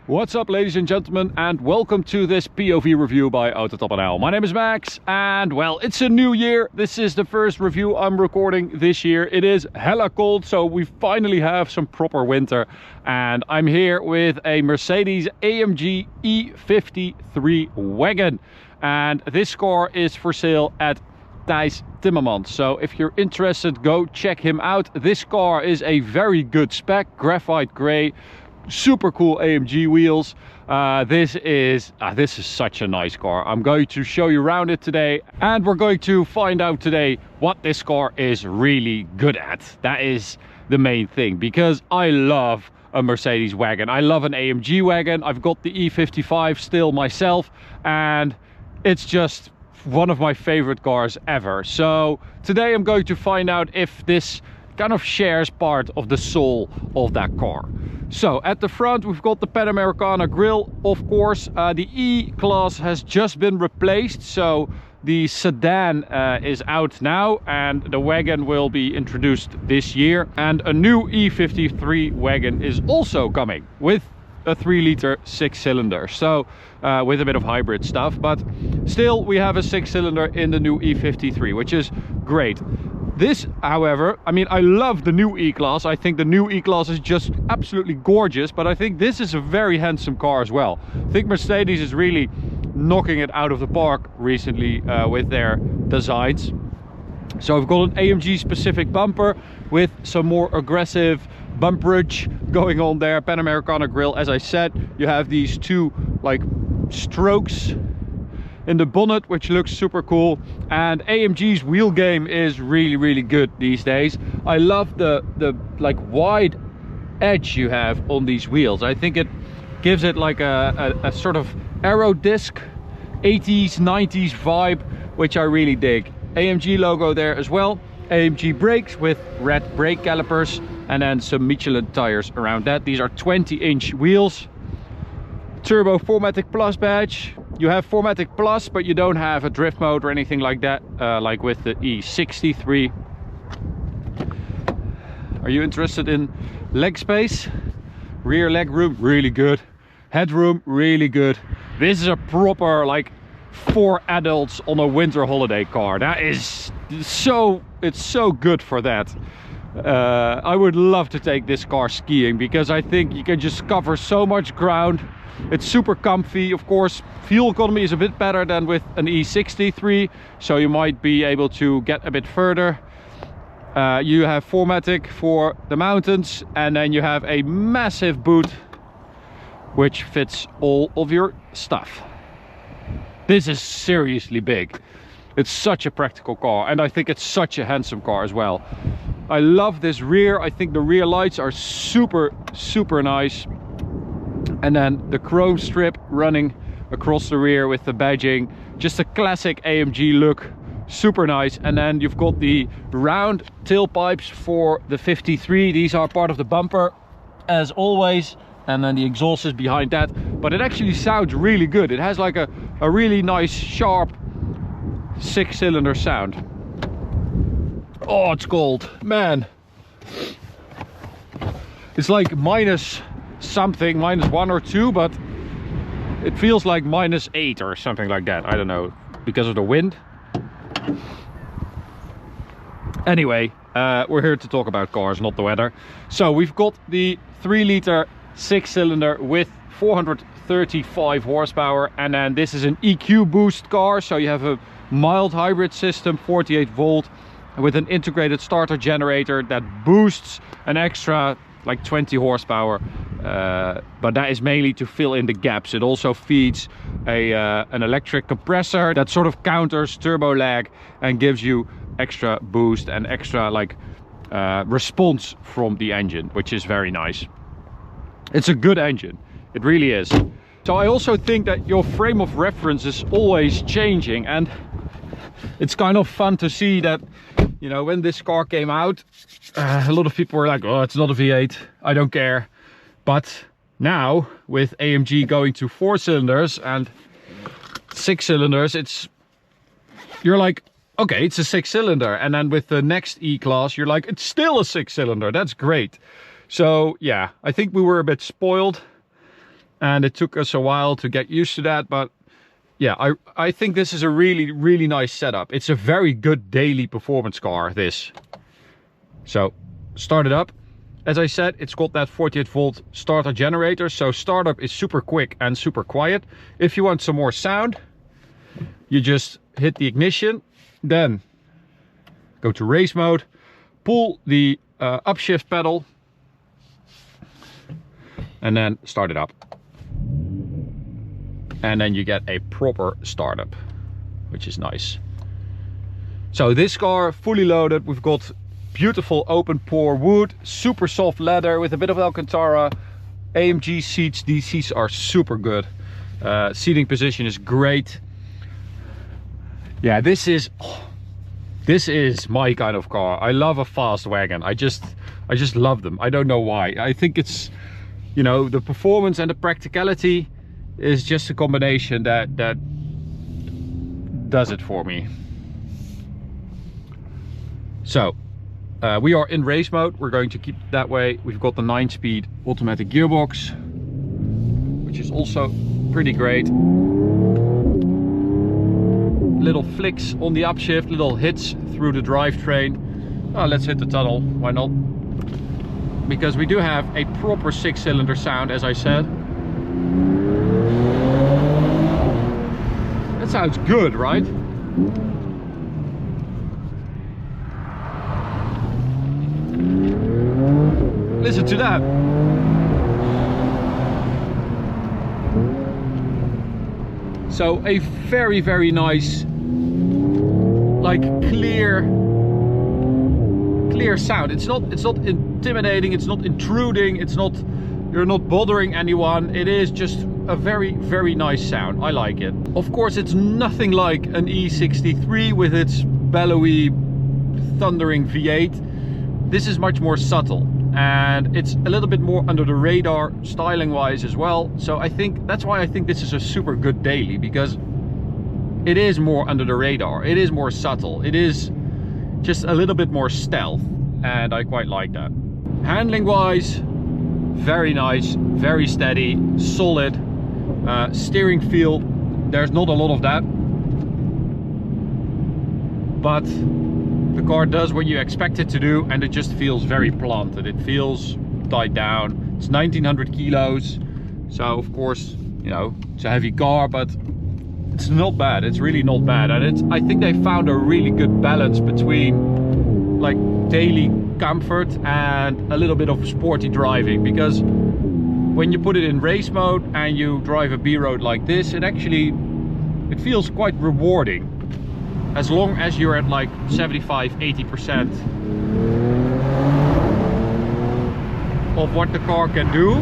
What's up, ladies and gentlemen, and welcome to this POV review by Autobahn. My name is Max, and well, it's a new year. This is the first review I'm recording this year. It is hella cold, so we finally have some proper winter, and I'm here with a Mercedes-AMG E53 wagon, and this car is for sale at Thijs Timmermans. So if you're interested, go check him out. This car is a very good spec, graphite grey, super cool AMG wheels. This is such a nice car. I'm going to show you around it today, and we're going to find out today what this car is really good at. That is the main thing, because I love a Mercedes wagon. I love an AMG wagon. I've got the E55 still myself, and it's just one of my favorite cars ever. So today I'm going to find out if this kind of shares part of the soul of that car. So at the front we've got the Panamericana grille, of course. The E-Class has just been replaced, so the sedan is out now, and the wagon will be introduced this year. And a new E53 wagon is also coming with a 3-liter 6-cylinder, so with a bit of hybrid stuff, but still we have a 6-cylinder in the new E53, which is great. This, however, I mean, I love the new E-Class. I think the new E-Class is just absolutely gorgeous, but I think this is a very handsome car as well. I think Mercedes is really knocking it out of the park recently with their designs. So I've got an AMG specific bumper with some more aggressive bumperage going on there. Panamericana grille, as I said. You have these two like strokes in the bonnet, which looks super cool, and AMG's wheel game is really good these days. I love the like wide edge you have on these wheels. I think it gives it like a sort of aero disc 80s 90s vibe, which I really dig. AMG logo there as well. AMG brakes with red brake calipers, and then some Michelin tires around that. These are 20-inch wheels. Turbo 4MATIC Plus badge. You have 4MATIC Plus, but you don't have a drift mode or anything like that, like with the E63. Are you interested in leg space? Rear leg room, really good. Headroom, really good. This is a proper, like, 4 adults on a winter holiday car. That is so, it's so good for that. I would love to take this car skiing, because I think you can just cover so much ground. It's super comfy. Of course, fuel economy is a bit better than with an E63, so you might be able to get a bit further. You have 4MATIC for the mountains, and then you have a massive boot which fits all of your stuff. This is seriously big. It's such a practical car, and I think it's such a handsome car as well. I love this rear. I think the rear lights are super nice. And then the chrome strip running across the rear with the badging, just a classic AMG look, super nice. And then you've got the round tailpipes for the 53. These are part of the bumper as always, and then the exhaust is behind that, but it actually sounds really good. It has like a really nice sharp 6-cylinder sound. Oh, it's cold, man. It's like minus something, -1 or 2, but it feels like -8 or something like that. I don't know, because of the wind. Anyway, we're here to talk about cars, not the weather. So we've got the 3-liter 6-cylinder with 435 horsepower, and then this is an EQ boost car, so you have a mild hybrid system, 48 volt, with an integrated starter generator that boosts an extra like 20 horsepower, but that is mainly to fill in the gaps. It also feeds an electric compressor that sort of counters turbo lag and gives you extra boost and extra like response from the engine, which is very nice. It's a good engine, it really is. So I also think that your frame of reference is always changing, and it's kind of fun to see that, you know, when this car came out, a lot of people were like, oh, it's not a V8, I don't care. But now with AMG going to 4 cylinders and 6 cylinders, you're like, okay, it's a 6-cylinder. And then with the next E-Class, you're like, it's still a 6-cylinder. That's great. So yeah, I think we were a bit spoiled. and it took us a while to get used to that, but yeah, I think this is a really nice setup. It's a very good daily performance car, this. So start it up. As I said, it's got that 48 volt starter generator, so startup is super quick and super quiet. If you want some more sound, you just hit the ignition, then go to race mode, pull the upshift pedal, and then start it up. And then you get a proper startup, which is nice. So this car, fully loaded, we've got beautiful open pore wood, super soft leather with a bit of Alcantara, AMG seats. These seats are super good. Seating position is great. Yeah, this is my kind of car. I love a fast wagon. I just love them. I don't know why. I think it's, you know, the performance and the practicality is just a combination that does it for me. So we are in race mode. We're going to keep it that way. We've got the 9-speed automatic gearbox, which is also pretty great. Little flicks on the upshift, little hits through the drivetrain. Oh, let's hit the tunnel, why not? Because we do have a proper 6-cylinder sound, as I said. That sounds good, right? Listen to that. So a very nice, like clear sound. It's not intimidating, it's not intruding, you're not bothering anyone. It is just a very nice sound. I like it. Of course, it's nothing like an E53 with its bellowy, thundering V8. This is much more subtle, and it's a little bit more under the radar styling wise as well. So I think that's why I think this is a super good daily, because it is more under the radar, it is more subtle, it is just a little bit more stealth, and I quite like that. Handling wise, very nice, very steady, solid. Steering feel, there's not a lot of that, but the car does what you expect it to do, and it just feels very planted. It feels tied down. It's 1900 kilos, so of course, you know, it's a heavy car, but it's not bad. It's really not bad, and I think they found a really good balance between like daily comfort and a little bit of sporty driving, because when you put it in race mode and you drive a B road like this, it feels quite rewarding. As long as you're at like 75–80% of what the car can do,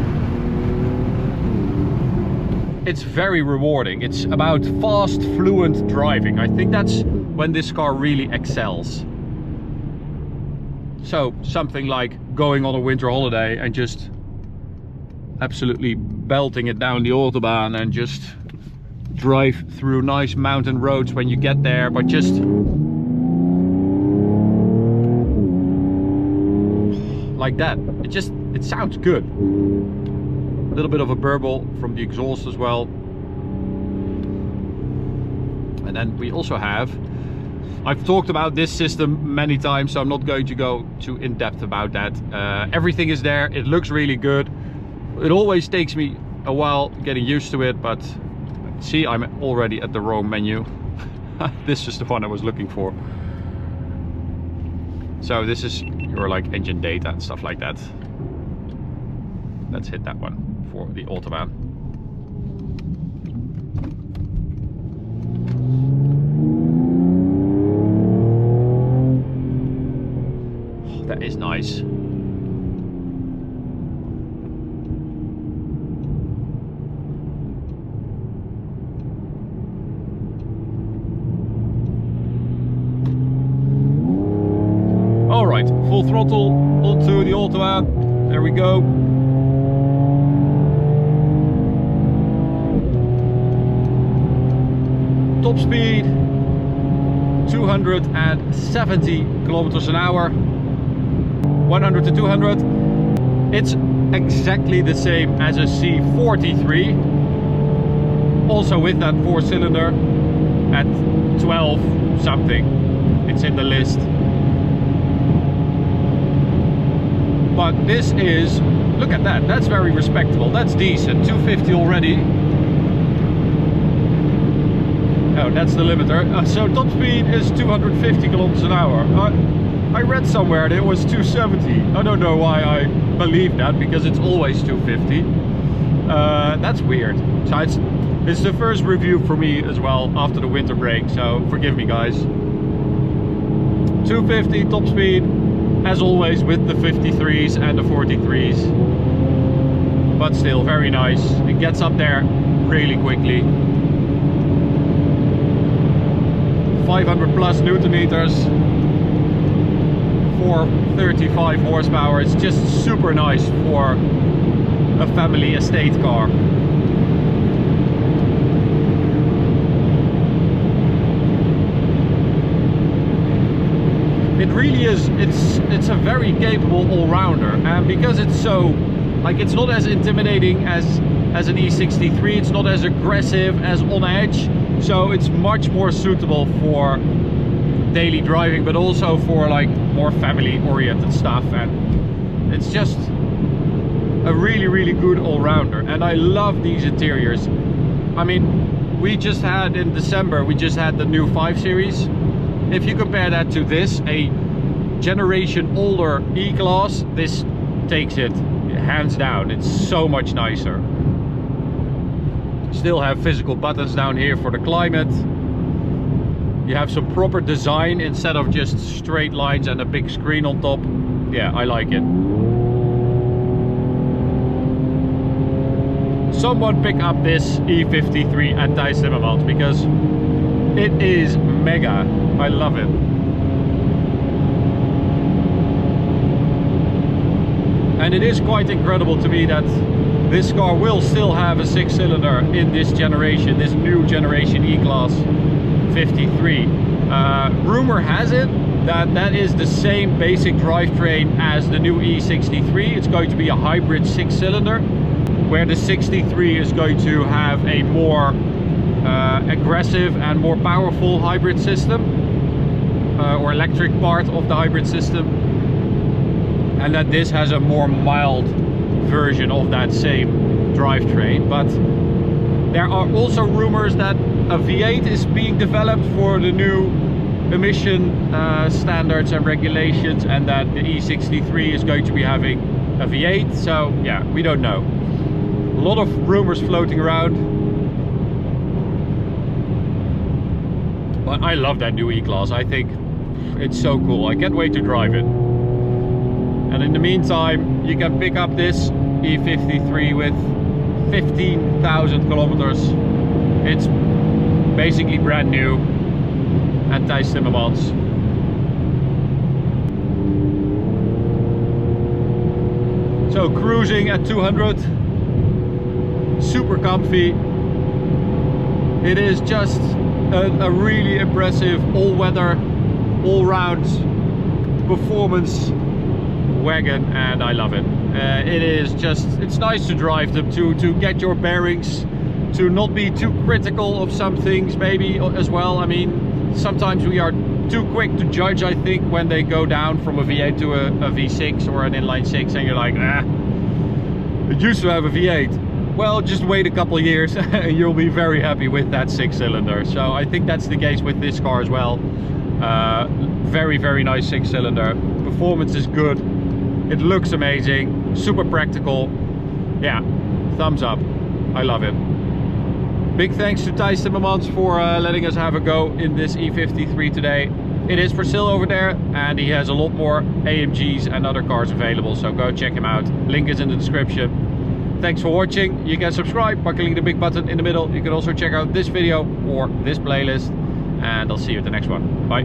it's very rewarding. It's about fast, fluent driving. I think that's when this car really excels. So something like going on a winter holiday and just absolutely belting it down the Autobahn and just drive through nice mountain roads when you get there, but just like that. It sounds good. A little bit of a burble from the exhaust as well. And then we also have, I've talked about this system many times, so I'm not going to go too in depth about that. Everything is there. It looks really good. It always takes me a while getting used to it, but see, I'm already at the wrong menu. This is the one I was looking for. So this is your like engine data and stuff like that. Let's hit that one for the Autobahn. Oh, that is nice. Alright, full throttle onto the Autobahn. There we go. Top speed 270 kilometers an hour. 100 to 200. It's exactly the same as a C43, also with that 4-cylinder at 12 something. It's in the list. But this is, look at that, that's very respectable, that's decent. 250 already. Oh, that's the limiter. So top speed is 250 kilometers an hour. I read somewhere that it was 270. I don't know why I believe that, because it's always 250. That's weird. So it's the first review for me as well after the winter break, so forgive me guys. 250 top speed, as always, with the 53s and the 43s. But still very nice. It gets up there really quickly. 500 plus Newton meters. 435 horsepower. It's just super nice for a family estate car. It really is, it's a very capable all-rounder, and because it's so, like, it's not as intimidating as an E63, it's not as aggressive as on edge, so it's much more suitable for daily driving, but also for like more family oriented stuff. And it's just a really good all-rounder, and I love these interiors. I mean, we just had in December, we just had the new 5 Series. If you compare that to this, a generation older E-Class, this takes it hands down. It's so much nicer. Still have physical buttons down here for the climate. You have some proper design instead of just straight lines and a big screen on top. Yeah, I like it. Someone pick up this E53 at Thijs Timmermans, because it is mega. I love it. And it is quite incredible to me that this car will still have a 6-cylinder in this generation, this new generation E-Class 53. Rumor has it that that is the same basic drivetrain as the new E63. It's going to be a hybrid 6-cylinder, where the 63 is going to have a more aggressive and more powerful hybrid system, or electric part of the hybrid system, and that this has a more mild version of that same drivetrain. But there are also rumors that a V8 is being developed for the new emission standards and regulations, and that the E63 is going to be having a V8. So yeah, we don't know. A lot of rumors floating around. But I love that new E-Class. I think it's so cool. I can't wait to drive it. And in the meantime, you can pick up this E53 with 15,000 kilometers. It's basically brand new at Thijs Timmermans. So cruising at 200, super comfy. It is just a really impressive all-weather, all-round performance wagon, and I love it. It is just, it's nice to drive them, to get your bearings, to not be too critical of some things maybe as well. I mean, sometimes we are too quick to judge, I think, when they go down from a V8 to a V6 or an inline 6, and you're like, ah, it used to have a V8. Well, just wait a couple of years and you'll be very happy with that 6-cylinder. So I think that's the case with this car as well. Very nice 6-cylinder. Performance is good. It looks amazing. Super practical. Yeah, thumbs up. I love it. Big thanks to Thijs Timmermans for letting us have a go in this E53 today. It is for sale over there, and he has a lot more AMGs and other cars available, so go check him out. Link is in the description. Thanks for watching. You can subscribe by clicking the big button in the middle. You can also check out this video or this playlist, and I'll see you at the next one. Bye.